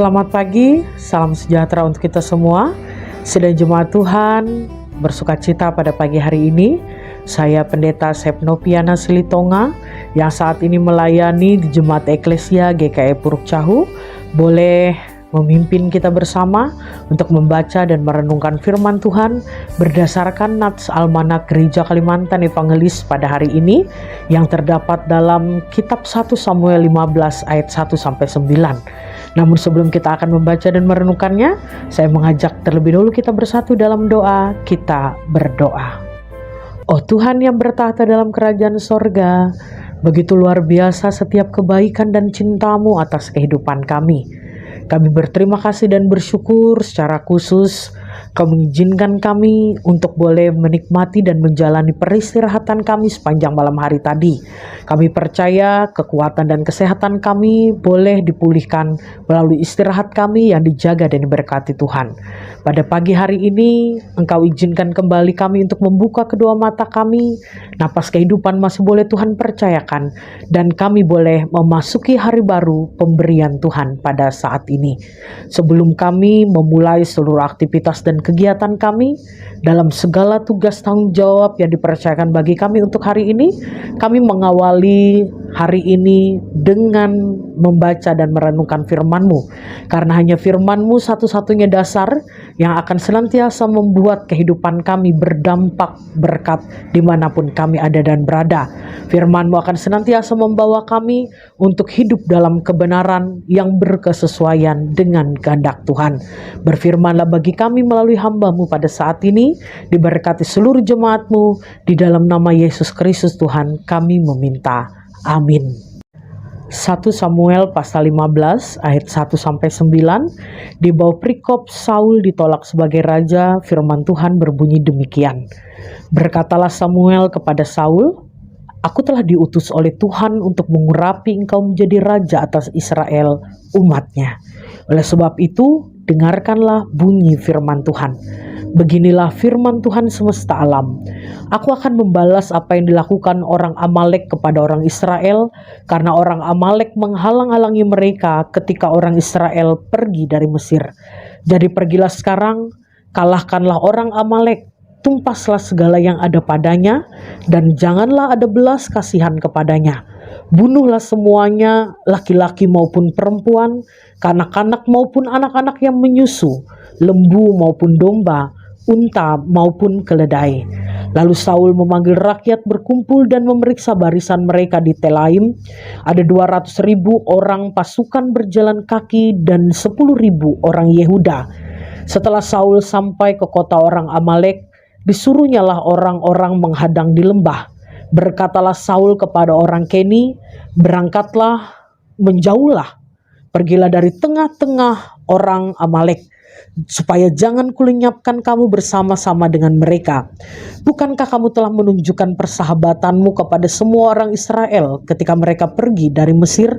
Selamat pagi, salam sejahtera untuk kita semua. Sidang Jemaat Tuhan, bersuka cita pada pagi hari ini. Saya Pendeta Sepnopiana Silitonga yang saat ini melayani di Jemaat Eklesia GKI Puruk Cahu. Boleh memimpin kita bersama untuk membaca dan merenungkan firman Tuhan berdasarkan Nats Almanak Gereja Kalimantan Evangelis pada hari ini yang terdapat dalam kitab 1 Samuel 15 ayat 1-9. Namun sebelum kita akan membaca dan merenungkannya, saya mengajak terlebih dahulu kita bersatu dalam doa. Kita berdoa. Oh Tuhan yang bertahta dalam kerajaan sorga, begitu luar biasa setiap kebaikan dan cinta-Mu atas kehidupan kami. Kami berterima kasih dan bersyukur secara khusus Kau mengizinkan kami untuk boleh menikmati dan menjalani peristirahatan kami sepanjang malam hari tadi. Kami percaya kekuatan dan kesehatan kami boleh dipulihkan melalui istirahat kami yang dijaga dan diberkati Tuhan. Pada pagi hari ini, Engkau izinkan kembali kami untuk membuka kedua mata kami. Napas kehidupan masih boleh Tuhan percayakan. Dan kami boleh memasuki hari baru pemberian Tuhan pada saat ini. Sebelum kami memulai seluruh aktivitas dan kegiatan kami dalam segala tugas tanggung jawab yang dipercayakan bagi kami untuk hari ini, kami mengawali hari ini dengan membaca dan merenungkan firman-Mu, karena hanya firman-Mu satu-satunya dasar yang akan senantiasa membuat kehidupan kami berdampak berkat dimanapun kami ada dan berada. Firman-Mu akan senantiasa membawa kami untuk hidup dalam kebenaran yang berkesesuaian dengan kehendak Tuhan. Berfirmanlah bagi kami melalui hamba-Mu pada saat ini, diberkati seluruh jemaat-Mu, di dalam nama Yesus Kristus Tuhan kami meminta. Amin. 1 Samuel pasal 15 ayat 1-9. Di bawah perikop Saul ditolak sebagai raja, firman Tuhan berbunyi demikian. Berkatalah Samuel kepada Saul, Aku telah diutus oleh Tuhan untuk mengurapi engkau menjadi raja atas Israel, umatnya. Oleh sebab itu, dengarkanlah bunyi firman Tuhan. Beginilah firman Tuhan semesta alam. Aku akan membalas apa yang dilakukan orang Amalek kepada orang Israel, karena orang Amalek menghalang-halangi mereka ketika orang Israel pergi dari Mesir. Jadi pergilah sekarang, kalahkanlah orang Amalek, tumpaslah segala yang ada padanya, dan janganlah ada belas kasihan kepadanya. Bunuhlah semuanya, laki-laki maupun perempuan, kanak-kanak maupun anak-anak yang menyusu, lembu maupun domba, unta maupun keledai. Lalu Saul memanggil rakyat berkumpul dan memeriksa barisan mereka di Telaim. Ada 200.000 orang pasukan berjalan kaki dan 10.000 orang Yehuda. Setelah Saul sampai ke kota orang Amalek, disuruhnyalah orang-orang menghadang di lembah. Berkatalah Saul kepada orang Keni, berangkatlah, menjauhlah, pergilah dari tengah-tengah orang Amalek, supaya jangan kulenyapkan kamu bersama-sama dengan mereka. Bukankah kamu telah menunjukkan persahabatanmu kepada semua orang Israel ketika mereka pergi dari Mesir?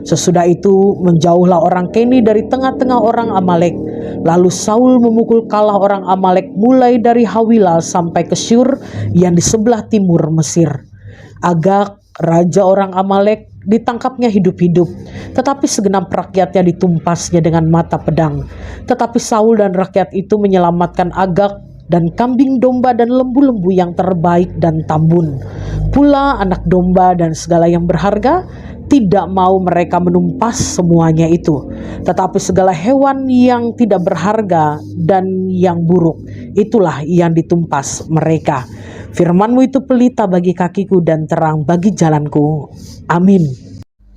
Sesudah itu menjauhlah orang Keni dari tengah-tengah orang Amalek. Lalu Saul memukul kalah orang Amalek mulai dari Hawila sampai ke Syur yang di sebelah timur Mesir. Agag, raja orang Amalek, ditangkapnya hidup-hidup, tetapi segenap rakyatnya ditumpasnya dengan mata pedang. Tetapi Saul dan rakyat itu menyelamatkan Agag dan kambing domba dan lembu-lembu yang terbaik dan tambun, pula anak domba dan segala yang berharga. Tidak mau mereka menumpas semuanya itu, tetapi segala hewan yang tidak berharga dan yang buruk, itulah yang ditumpas mereka. Firman-Mu itu pelita bagi kakiku dan terang bagi jalanku. Amin.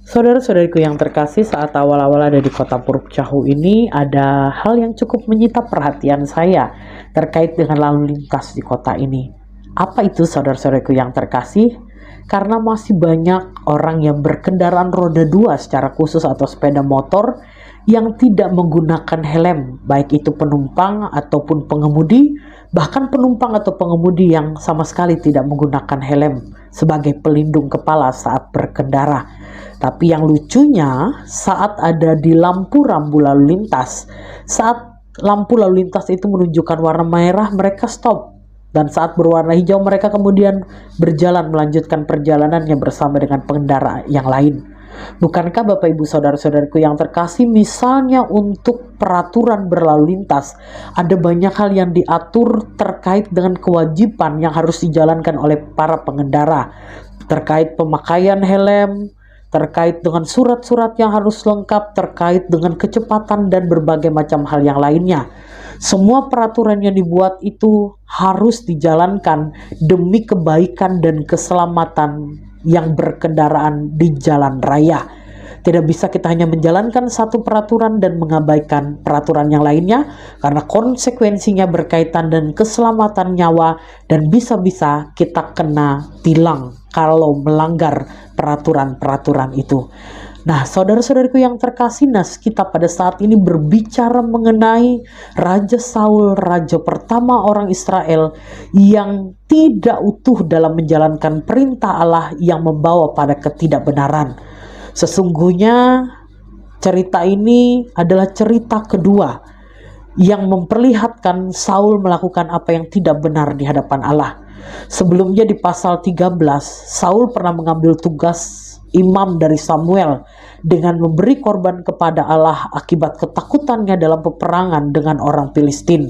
Saudara-saudariku yang terkasih, saat awal-awal ada di kota Puruk Cahu ini, ada hal yang cukup menyita perhatian saya terkait dengan lalu lintas di kota ini. Apa itu, saudara-saudariku yang terkasih? Karena masih banyak orang yang berkendaraan roda 2 secara khusus atau sepeda motor yang tidak menggunakan helm, baik itu penumpang ataupun pengemudi, bahkan penumpang atau pengemudi yang sama sekali tidak menggunakan helm sebagai pelindung kepala saat berkendara. Tapi yang lucunya, saat ada di lampu rambu lalu lintas, saat lampu lalu lintas itu menunjukkan warna merah, mereka stop. Dan saat berwarna hijau, mereka kemudian berjalan melanjutkan perjalanannya bersama dengan pengendara yang lain. Bukankah Bapak Ibu Saudara-saudariku yang terkasih, misalnya untuk peraturan berlalu lintas, ada banyak hal yang diatur terkait dengan kewajiban yang harus dijalankan oleh para pengendara, terkait pemakaian helm, terkait dengan surat-surat yang harus lengkap, terkait dengan kecepatan dan berbagai macam hal yang lainnya. Semua peraturan yang dibuat itu harus dijalankan demi kebaikan dan keselamatan yang berkendaraan di jalan raya. Tidak bisa kita hanya menjalankan satu peraturan dan mengabaikan peraturan yang lainnya, karena konsekuensinya berkaitan dengan keselamatan nyawa dan bisa-bisa kita kena tilang kalau melanggar peraturan-peraturan itu. Nah, saudara-saudariku yang terkasih, kita pada saat ini berbicara mengenai Raja Saul, raja pertama orang Israel yang tidak utuh dalam menjalankan perintah Allah yang membawa pada ketidakbenaran. Sesungguhnya cerita ini adalah cerita kedua yang memperlihatkan Saul melakukan apa yang tidak benar di hadapan Allah. Sebelumnya di pasal 13, Saul pernah mengambil tugas imam dari Samuel dengan memberi korban kepada Allah akibat ketakutannya dalam peperangan dengan orang Filistin.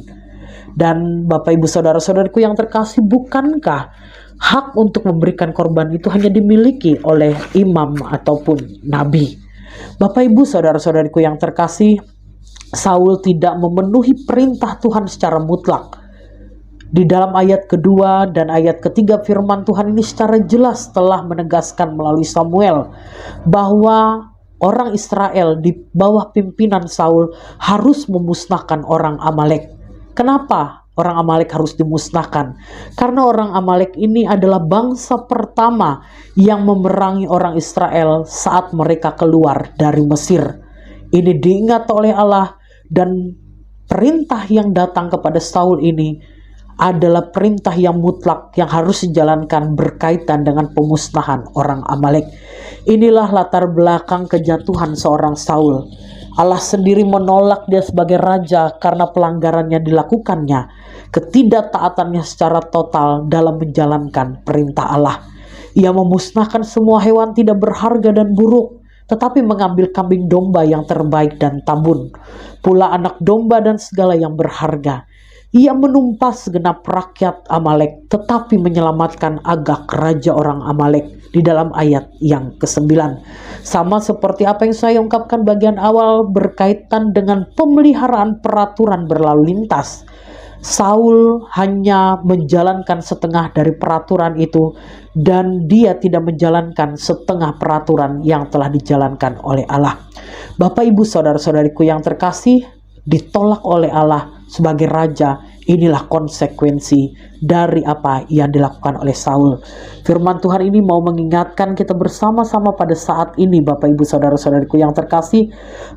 Dan Bapak Ibu Saudara-saudariku yang terkasih, bukankah hak untuk memberikan korban itu hanya dimiliki oleh imam ataupun nabi? Bapak Ibu Saudara-saudariku yang terkasih, Saul tidak memenuhi perintah Tuhan secara mutlak. Di dalam ayat kedua dan ayat ketiga firman Tuhan ini secara jelas telah menegaskan melalui Samuel bahwa orang Israel di bawah pimpinan Saul harus memusnahkan orang Amalek. Kenapa orang Amalek harus dimusnahkan? Karena orang Amalek ini adalah bangsa pertama yang memerangi orang Israel saat mereka keluar dari Mesir. Ini diingat oleh Allah, dan perintah yang datang kepada Saul ini adalah perintah yang mutlak yang harus dijalankan berkaitan dengan pemusnahan orang Amalek. Inilah latar belakang kejatuhan seorang Saul. Allah sendiri menolak dia sebagai raja karena pelanggarannya dilakukannya, ketidaktaatannya secara total dalam menjalankan perintah Allah. Ia memusnahkan semua hewan tidak berharga dan buruk, tetapi mengambil kambing domba yang terbaik dan tambun, pula anak domba dan segala yang berharga. Ia menumpas segenap rakyat Amalek, tetapi menyelamatkan Agag, raja orang Amalek, di dalam ayat yang ke-9. Sama seperti apa yang saya ungkapkan bagian awal berkaitan dengan pemeliharaan peraturan berlalu lintas. Saul hanya menjalankan setengah dari peraturan itu, dan dia tidak menjalankan setengah peraturan yang telah dijalankan oleh Allah. Bapak Ibu Saudara-saudariku yang terkasih, ditolak oleh Allah sebagai raja. Inilah konsekuensi dari apa yang dilakukan oleh Saul. Firman Tuhan ini mau mengingatkan kita bersama-sama pada saat ini, Bapak Ibu Saudara-saudariku yang terkasih,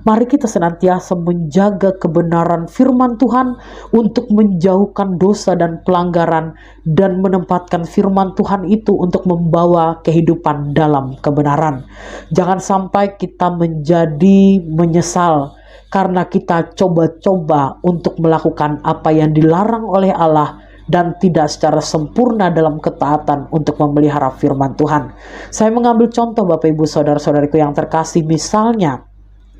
mari kita senantiasa menjaga kebenaran firman Tuhan untuk menjauhkan dosa dan pelanggaran, dan menempatkan firman Tuhan itu untuk membawa kehidupan dalam kebenaran. Jangan sampai kita menjadi menyesal karena kita coba-coba untuk melakukan apa yang dilarang oleh Allah dan tidak secara sempurna dalam ketaatan untuk memelihara firman Tuhan. Saya mengambil contoh Bapak Ibu Saudara-saudariku yang terkasih, misalnya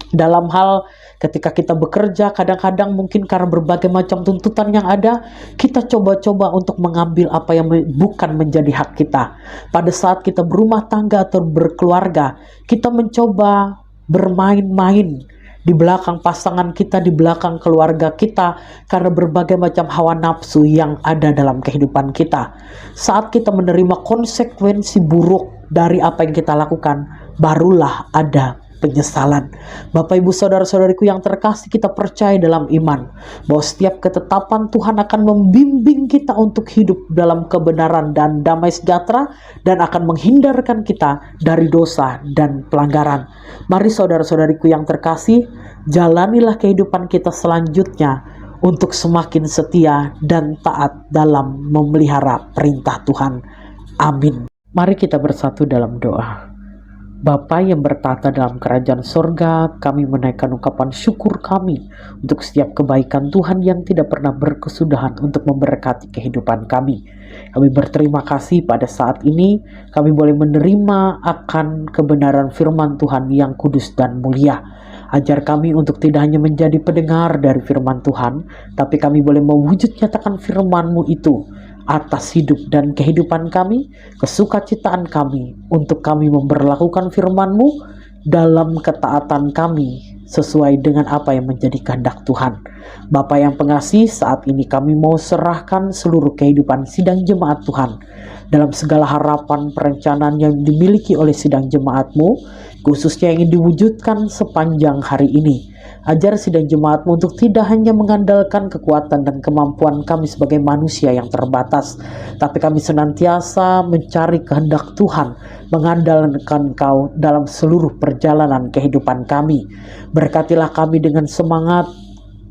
dalam hal ketika kita bekerja, kadang-kadang mungkin karena berbagai macam tuntutan yang ada, kita coba-coba untuk mengambil apa yang bukan menjadi hak kita. Pada saat kita berumah tangga atau berkeluarga, kita mencoba bermain-main di belakang pasangan kita, di belakang keluarga kita, karena berbagai macam hawa nafsu yang ada dalam kehidupan kita. Saat kita menerima konsekuensi buruk dari apa yang kita lakukan, barulah ada penyesalan. Bapak Ibu Saudara-saudariku yang terkasih, kita percaya dalam iman bahwa setiap ketetapan Tuhan akan membimbing kita untuk hidup dalam kebenaran dan damai sejahtera, dan akan menghindarkan kita dari dosa dan pelanggaran. Mari saudara-saudariku yang terkasih, jalanilah kehidupan kita selanjutnya untuk semakin setia dan taat dalam memelihara perintah Tuhan. Amin. Mari kita bersatu dalam doa. Bapa yang bertata dalam kerajaan sorga, kami menaikkan ungkapan syukur kami untuk setiap kebaikan Tuhan yang tidak pernah berkesudahan untuk memberkati kehidupan kami. Kami berterima kasih pada saat ini kami boleh menerima akan kebenaran firman Tuhan yang kudus dan mulia. Ajar kami untuk tidak hanya menjadi pendengar dari firman Tuhan, tapi kami boleh mewujud nyatakan firman-Mu itu atas hidup dan kehidupan kami, kesukacitaan kami, untuk kami memberlakukan firman-Mu dalam ketaatan kami sesuai dengan apa yang menjadi kehendak Tuhan. Bapa yang pengasih, saat ini kami mau serahkan seluruh kehidupan sidang jemaat Tuhan dalam segala harapan perencanaan yang dimiliki oleh sidang jemaat-Mu, khususnya yang ingin diwujudkan sepanjang hari ini. Ajar sidang jemaat-Mu untuk tidak hanya mengandalkan kekuatan dan kemampuan kami sebagai manusia yang terbatas, tapi kami senantiasa mencari kehendak Tuhan, mengandalkan Kau dalam seluruh perjalanan kehidupan kami. Berkatilah kami dengan semangat,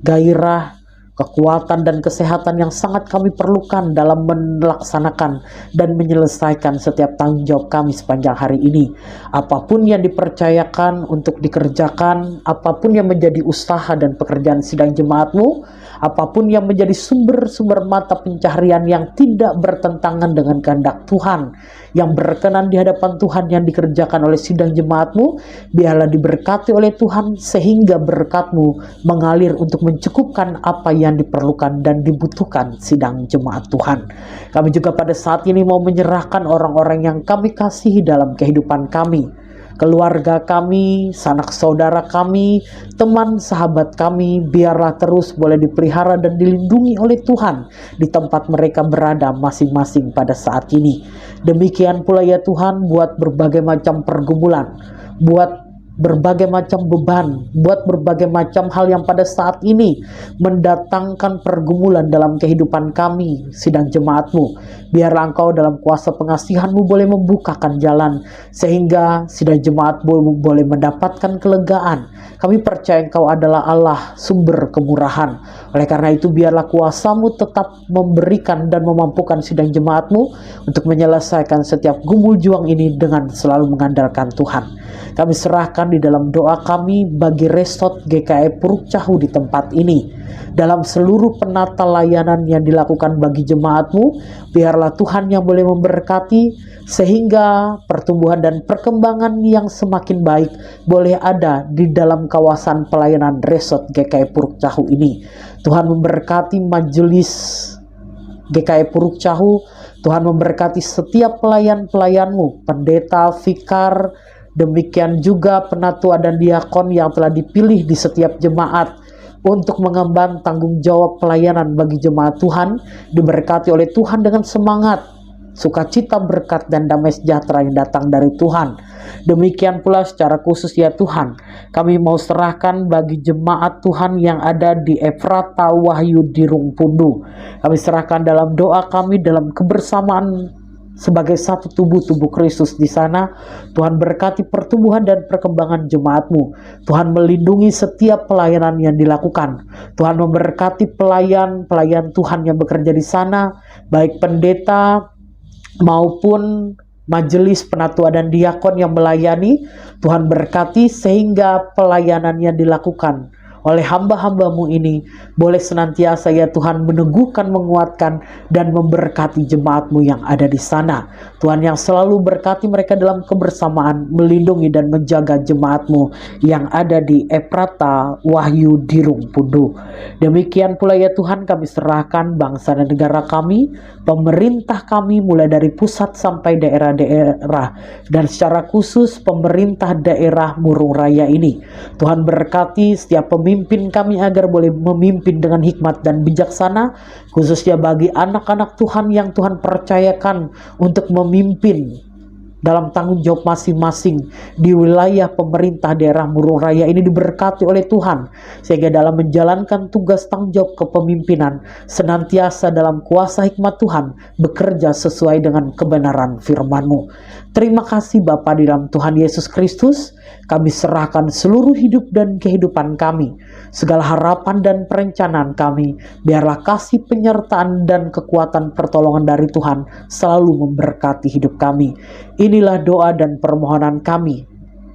gairah, kekuatan dan kesehatan yang sangat kami perlukan dalam melaksanakan dan menyelesaikan setiap tanggung jawab kami sepanjang hari ini. Apapun yang dipercayakan untuk dikerjakan, apapun yang menjadi usaha dan pekerjaan sidang jemaat-Mu, apapun yang menjadi sumber-sumber mata pencaharian yang tidak bertentangan dengan kehendak Tuhan, yang berkenan di hadapan Tuhan yang dikerjakan oleh sidang jemaat-Mu, biarlah diberkati oleh Tuhan sehingga berkat-Mu mengalir untuk mencukupkan apa yang diperlukan dan dibutuhkan sidang jemaat Tuhan. Kami juga pada saat ini mau menyerahkan orang-orang yang kami kasihi dalam kehidupan kami, keluarga kami, sanak saudara kami, teman sahabat kami, biarlah terus boleh dipelihara dan dilindungi oleh Tuhan di tempat mereka berada masing-masing pada saat ini. Demikian pula ya Tuhan, buat berbagai macam pergumulan, buat berbagai macam beban, buat berbagai macam hal yang pada saat ini mendatangkan pergumulan dalam kehidupan kami, sidang jemaat-Mu. Biarlah Engkau dalam kuasa pengasihan-Mu boleh membukakan jalan, sehingga sidang jemaat-Mu boleh mendapatkan kelegaan. Kami percaya Engkau adalah Allah sumber kemurahan. Oleh karena itu biarlah kuasa-Mu tetap memberikan dan memampukan sidang jemaat-Mu untuk menyelesaikan setiap gumul juang ini dengan selalu mengandalkan Tuhan. Kami serahkan di dalam doa kami bagi Resort GKI Puruk Cahu di tempat ini. Dalam seluruh penata layanan yang dilakukan bagi jemaat-Mu, biarlah Tuhan yang boleh memberkati sehingga pertumbuhan dan perkembangan yang semakin baik boleh ada di dalam kawasan pelayanan Resort GKI Puruk Cahu ini. Tuhan memberkati majelis GKI Puruk Cahu, Tuhan memberkati setiap pelayan-pelayan-Mu, pendeta, vikar, demikian juga penatua dan diakon yang telah dipilih di setiap jemaat untuk mengemban tanggung jawab pelayanan bagi jemaat Tuhan, diberkati oleh Tuhan dengan semangat, sukacita, berkat, dan damai sejahtera yang datang dari Tuhan. Demikian pula secara khusus ya Tuhan, kami mau serahkan bagi jemaat Tuhan yang ada di Efrata Wahyu di Rungpundu. Kami serahkan dalam doa kami dalam kebersamaan sebagai satu tubuh Kristus di sana. Tuhan berkati pertumbuhan dan perkembangan jemaat-Mu. Tuhan melindungi setiap pelayanan yang dilakukan. Tuhan memberkati pelayan Tuhan yang bekerja di sana, baik pendeta maupun majelis penatua dan diakon yang melayani. Tuhan berkati sehingga pelayanan yang dilakukan oleh hamba-hamba-Mu ini boleh senantiasa ya Tuhan meneguhkan, menguatkan, dan memberkati jemaat-Mu yang ada di sana. Tuhan yang selalu berkati mereka dalam kebersamaan, melindungi dan menjaga jemaat-Mu yang ada di Efrata Wahyu di Rungpundu. Demikian pula ya Tuhan, kami serahkan bangsa dan negara kami, pemerintah kami mulai dari pusat sampai daerah-daerah, dan secara khusus pemerintah daerah Murung Raya ini. Tuhan berkati setiap pemimpin kami agar boleh memimpin dengan hikmat dan bijaksana, khususnya bagi anak-anak Tuhan yang Tuhan percayakan untuk memimpin dalam tanggung jawab masing-masing di wilayah pemerintah daerah Murung Raya ini diberkati oleh Tuhan, sehingga dalam menjalankan tugas tanggung jawab kepemimpinan senantiasa dalam kuasa hikmat Tuhan bekerja sesuai dengan kebenaran firman-Mu. Terima kasih Bapa di dalam Tuhan Yesus Kristus. Kami serahkan seluruh hidup dan kehidupan kami, segala harapan dan perencanaan kami. Biarlah kasih penyertaan dan kekuatan pertolongan dari Tuhan selalu memberkati hidup kami. Inilah doa dan permohonan kami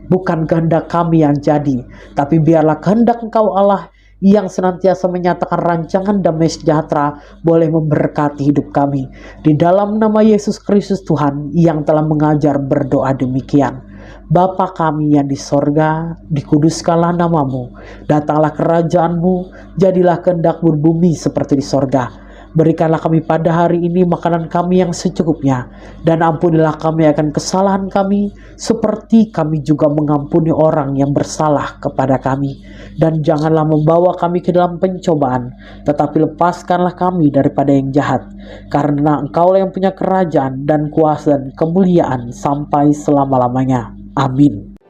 bukan kehendak kami yang jadi, tapi biarlah kehendak Engkau Allah yang senantiasa menyatakan rancangan damai sejahtera boleh memberkati hidup kami. Di dalam nama Yesus Kristus Tuhan yang telah mengajar berdoa demikian. Bapa kami yang di sorga, dikuduskanlah namamu, datanglah kerajaanmu, jadilah kehendak-Mu di bumi seperti di sorga. Berikanlah kami pada hari ini makanan kami yang secukupnya, dan ampunilah kami akan kesalahan kami, seperti kami juga mengampuni orang yang bersalah kepada kami. Dan janganlah membawa kami ke dalam pencobaan, tetapi lepaskanlah kami daripada yang jahat. Karena Engkaulah yang punya kerajaan dan kuasa dan kemuliaan sampai selama-lamanya. Amin.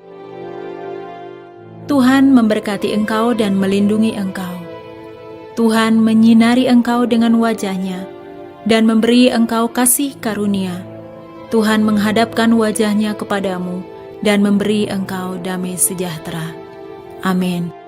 Tuhan memberkati engkau dan melindungi engkau. Tuhan menyinari engkau dengan wajah-Nya dan memberi engkau kasih karunia. Tuhan menghadapkan wajah-Nya kepadamu dan memberi engkau damai sejahtera. Amin.